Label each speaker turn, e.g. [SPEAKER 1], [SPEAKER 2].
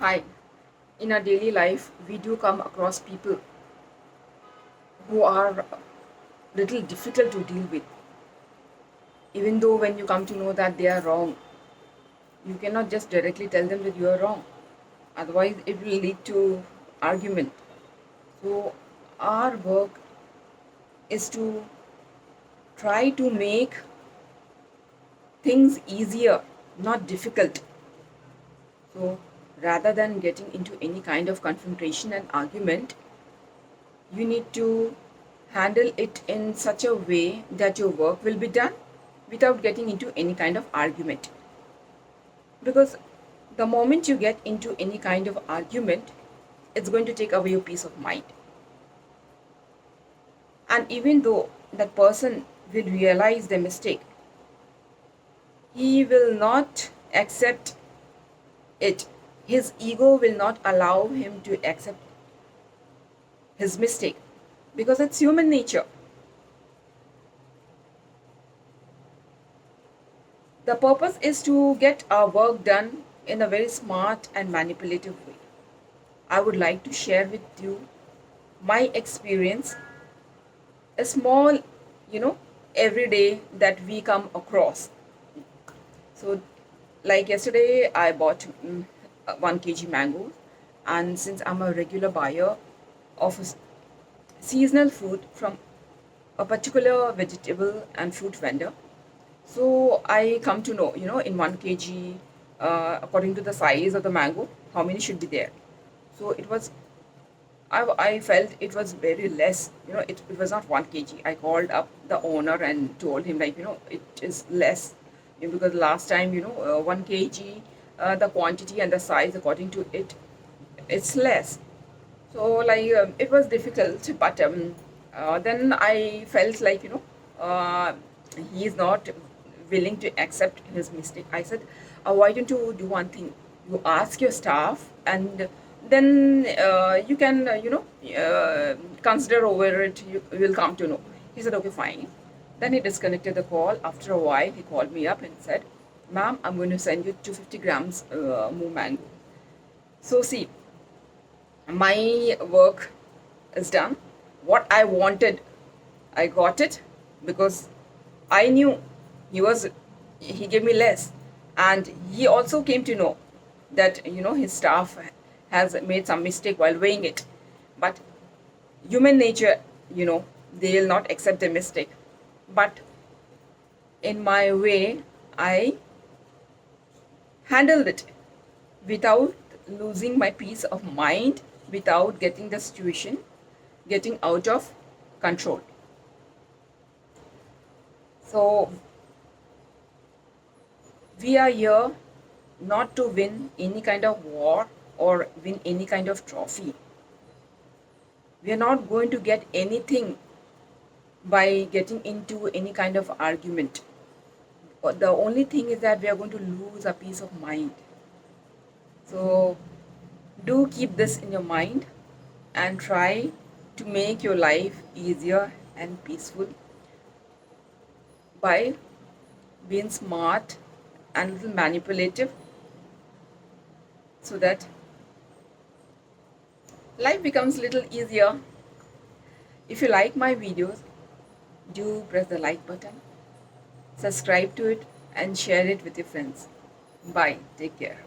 [SPEAKER 1] Hi, in our daily life, we do come across people who are little difficult to deal with. Even though when you come to know that they are wrong, you cannot just directly tell them that you are wrong. Otherwise, it will lead to argument. So, our work is to try to make things easier, not difficult. So, rather than getting into any kind of confrontation and argument, you need to handle it in such a way that your work will be done without getting into any kind of argument. Because the moment you get into any kind of argument, it's going to take away your peace of mind. And even though that person will realize the mistake, he will not accept it. His ego will not allow him to accept his mistake because it's human nature. The purpose is to get our work done in a very smart and manipulative way. I would like to share with you my experience, a small, every day that we come across. So, like yesterday, I bought 1 kg mangoes, and since I'm a regular buyer of seasonal fruit from a particular vegetable and fruit vendor, so I come to know, in 1 kg, according to the size of the mango, how many should be there. So I felt it was very less, it was not 1 kg. I called up the owner and told him, like, it is less. Because last time, 1 kg, the quantity and the size according to it, it's less. So, like, it was difficult, but then I felt like, he is not willing to accept his mistake. I said, why don't you do one thing? You ask your staff, and then you can, consider over it. You will come to know. He said, okay, fine. Then he disconnected the call. After a while, he called me up and said, ma'am, I'm going to send you 250 grams more mango. So, see, my work is done. What I wanted, I got it, because I knew he gave me less, and he also came to know that his staff has made some mistake while weighing it. But human nature, they will not accept a mistake. But in my way, I handled it without losing my peace of mind, without getting the situation getting out of control. So, we are here not to win any kind of war or win any kind of trophy. We are not going to get anything by getting into any kind of argument. The only thing is that we are going to lose a peace of mind. So, do keep this in your mind and try to make your life easier and peaceful by being smart and little manipulative, so that life becomes little easier. If you like my videos, do press the like button, subscribe to it, and share it with your friends. Bye. Take care.